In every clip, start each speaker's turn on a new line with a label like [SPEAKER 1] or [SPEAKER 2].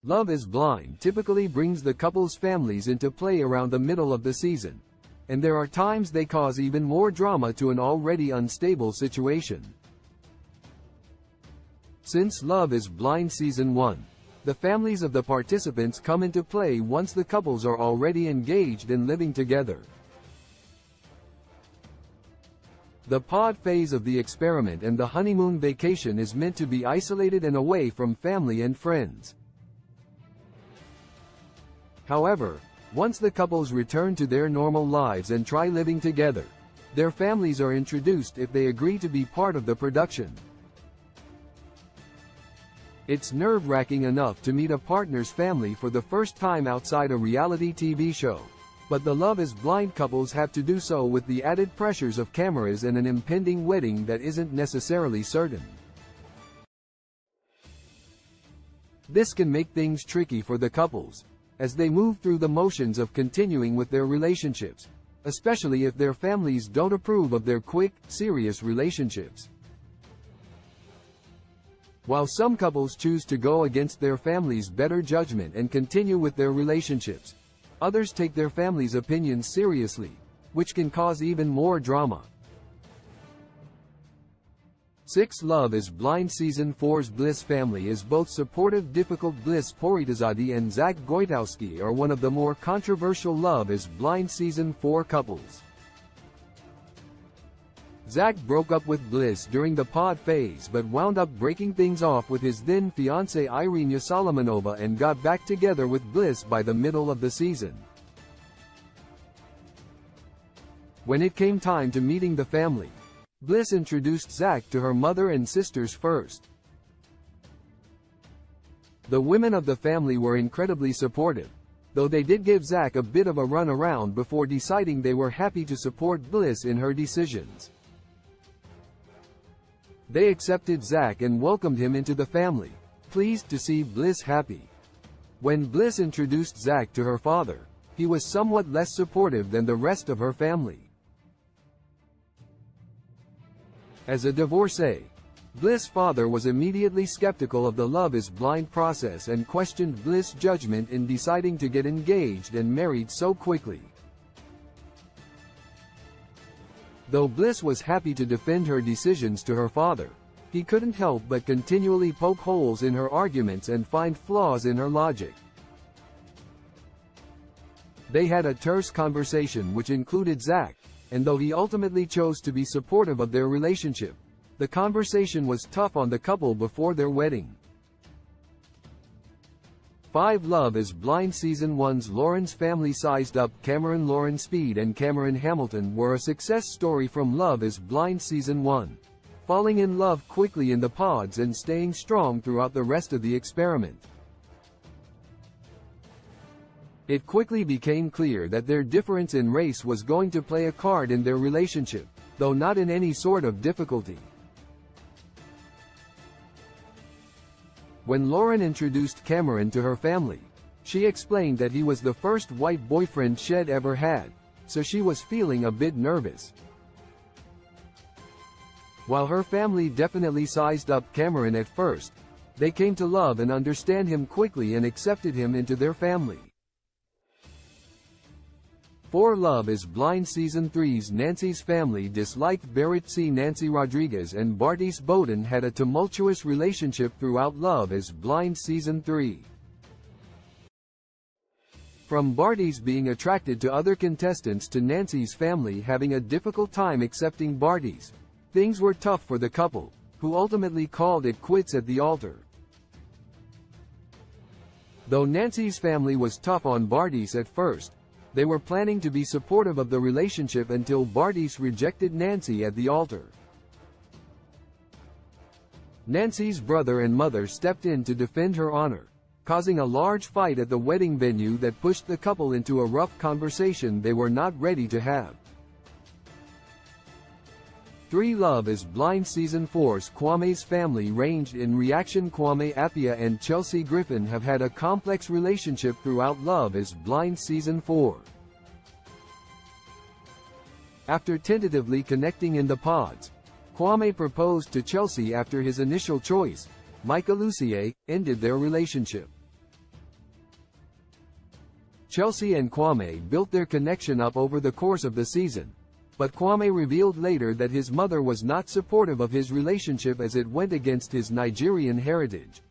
[SPEAKER 1] Love is Blind typically brings the couple's families into play around the middle of the season, and there are times they cause even more drama to an already unstable situation. Since Love is Blind Season 1, the families of the participants come into play once the couples are already engaged and living together. The pod phase of the experiment and the honeymoon vacation is meant to be isolated and away from family and friends. However, once the couples return to their normal lives and try living together, their families are introduced if they agree to be part of the production. It's nerve-wracking enough to meet a partner's family for the first time outside a reality TV show, but the Love is Blind couples have to do so with the added pressures of cameras and an impending wedding that isn't necessarily certain. This can make things tricky for the couples, as they move through the motions of continuing with their relationships, especially if their families don't approve of their quick, serious relationships. While some couples choose to go against their family's better judgment and continue with their relationships, others take their family's opinions seriously, which can cause even more drama. 6. Love is Blind Season 4's Bliss family is both supportive. Difficult Bliss Poritazadi and Zach Goitowski are one of the more controversial Love is Blind Season 4 couples. Zach broke up with Bliss during the pod phase but wound up breaking things off with his then fiancée Irina Solomonova and got back together with Bliss by the middle of the season. When it came time to meeting the family, Bliss introduced Zach to her mother and sisters first. The women of the family were incredibly supportive, though they did give Zach a bit of a run around before deciding they were happy to support Bliss in her decisions. They accepted Zach and welcomed him into the family, pleased to see Bliss happy. When Bliss introduced Zach to her father, he was somewhat less supportive than the rest of her family. As a divorcee, Bliss' father was immediately skeptical of the Love is Blind process and questioned Bliss' judgment in deciding to get engaged and married so quickly. Though Bliss was happy to defend her decisions to her father, he couldn't help but continually poke holes in her arguments and find flaws in her logic. They had a terse conversation which included Zach, and though he ultimately chose to be supportive of their relationship, the conversation was tough on the couple before their wedding. 5. Love is Blind Season 1's Lauren's family sized up. Cameron Lauren Speed and Cameron Hamilton were a success story from Love is Blind Season 1, falling in love quickly in the pods and staying strong throughout the rest of the experiment. It quickly became clear that their difference in race was going to play a card in their relationship, though not in any sort of difficulty. When Lauren introduced Cameron to her family, she explained that he was the first white boyfriend she'd ever had, so she was feeling a bit nervous. While her family definitely sized up Cameron at first, they came to love and understand him quickly and accepted him into their family. 4. Love is Blind Season 3's Nancy's family disliked Barrett. Nancy Rodriguez and Bartise Bowden had a tumultuous relationship throughout Love is Blind Season 3. From Bartise being attracted to other contestants to Nancy's family having a difficult time accepting Bartise, things were tough for the couple, who ultimately called it quits at the altar. Though Nancy's family was tough on Bartise at first, they were planning to be supportive of the relationship until Bartise rejected Nancy at the altar. Nancy's brother and mother stepped in to defend her honor, causing a large fight at the wedding venue that pushed the couple into a rough conversation they were not ready to have. 3. Love is Blind Season 4's Kwame's family ranged in reaction. Kwame Appiah and Chelsea Griffin have had a complex relationship throughout Love is Blind Season 4. After tentatively connecting in the pods, Kwame proposed to Chelsea after his initial choice, Micah Lucier, ended their relationship. Chelsea and Kwame built their connection up over the course of the season, but Kwame revealed later that his mother was not supportive of his relationship as it went against his Nigerian heritage.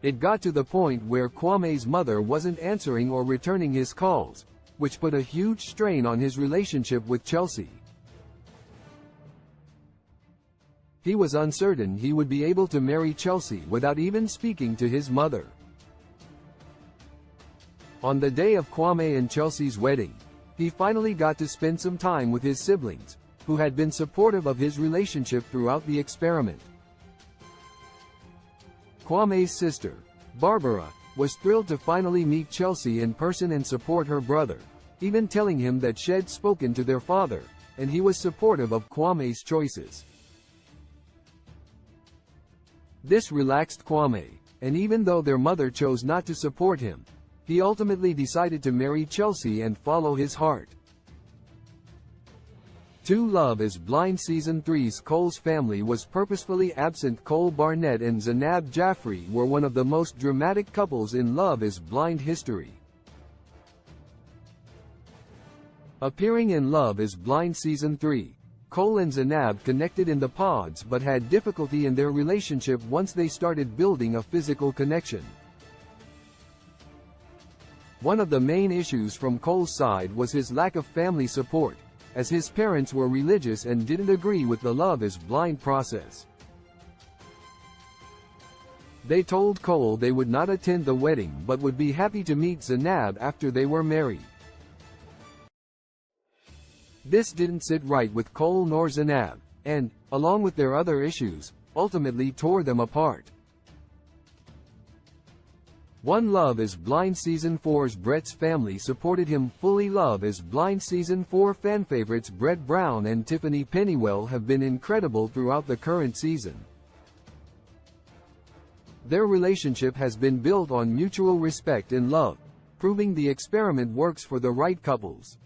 [SPEAKER 1] It got to the point where Kwame's mother wasn't answering or returning his calls, which put a huge strain on his relationship with Chelsea. He was uncertain he would be able to marry Chelsea without even speaking to his mother. On the day of Kwame and Chelsea's wedding, he finally got to spend some time with his siblings, who had been supportive of his relationship throughout the experiment. Kwame's sister, Barbara, was thrilled to finally meet Chelsea in person and support her brother, even telling him that she'd spoken to their father, and he was supportive of Kwame's choices. This relaxed Kwame, and even though their mother chose not to support him, he ultimately decided to marry Chelsea and follow his heart. To Love is Blind Season 3's Cole's family was purposefully absent. Cole Barnett and Zanab Jaffrey were one of the most dramatic couples in Love is Blind history. Appearing in Love is Blind Season 3, Cole and Zanab connected in the pods but had difficulty in their relationship once they started building a physical connection. One of the main issues from Cole's side was his lack of family support, as his parents were religious and didn't agree with the Love is Blind process. They told Cole they would not attend the wedding but would be happy to meet Zanab after they were married. This didn't sit right with Cole nor Zanab, and, along with their other issues, ultimately tore them apart. One Love is Blind Season 4's Brett's family supported him fully. Love is Blind Season 4 fan favorites Brett Brown and Tiffany Pennywell have been incredible throughout the current season. Their relationship has been built on mutual respect and love, proving the experiment works for the right couples.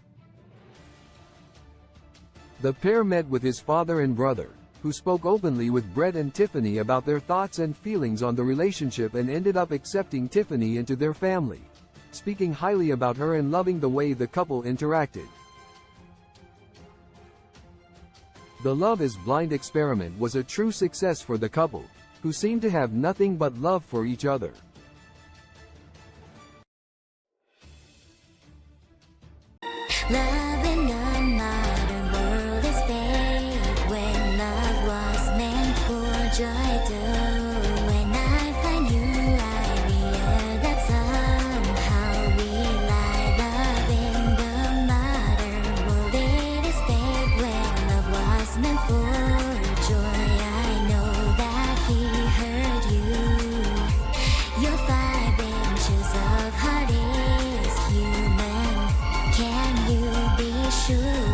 [SPEAKER 1] The pair met with his father and brother, who spoke openly with Brett and Tiffany about their thoughts and feelings on the relationship and ended up accepting Tiffany into their family, speaking highly about her and loving the way the couple interacted. The Love is Blind experiment was a true success for the couple, who seemed to have nothing but love for each other.
[SPEAKER 2] Love in the modern world is fake when love was meant for joy too. When I find you, I realize that somehow we lie. Love in the modern world it is fake when love was meant for joy. I know that he hurt you. Your 5 inches of heart is human. Can you be sure?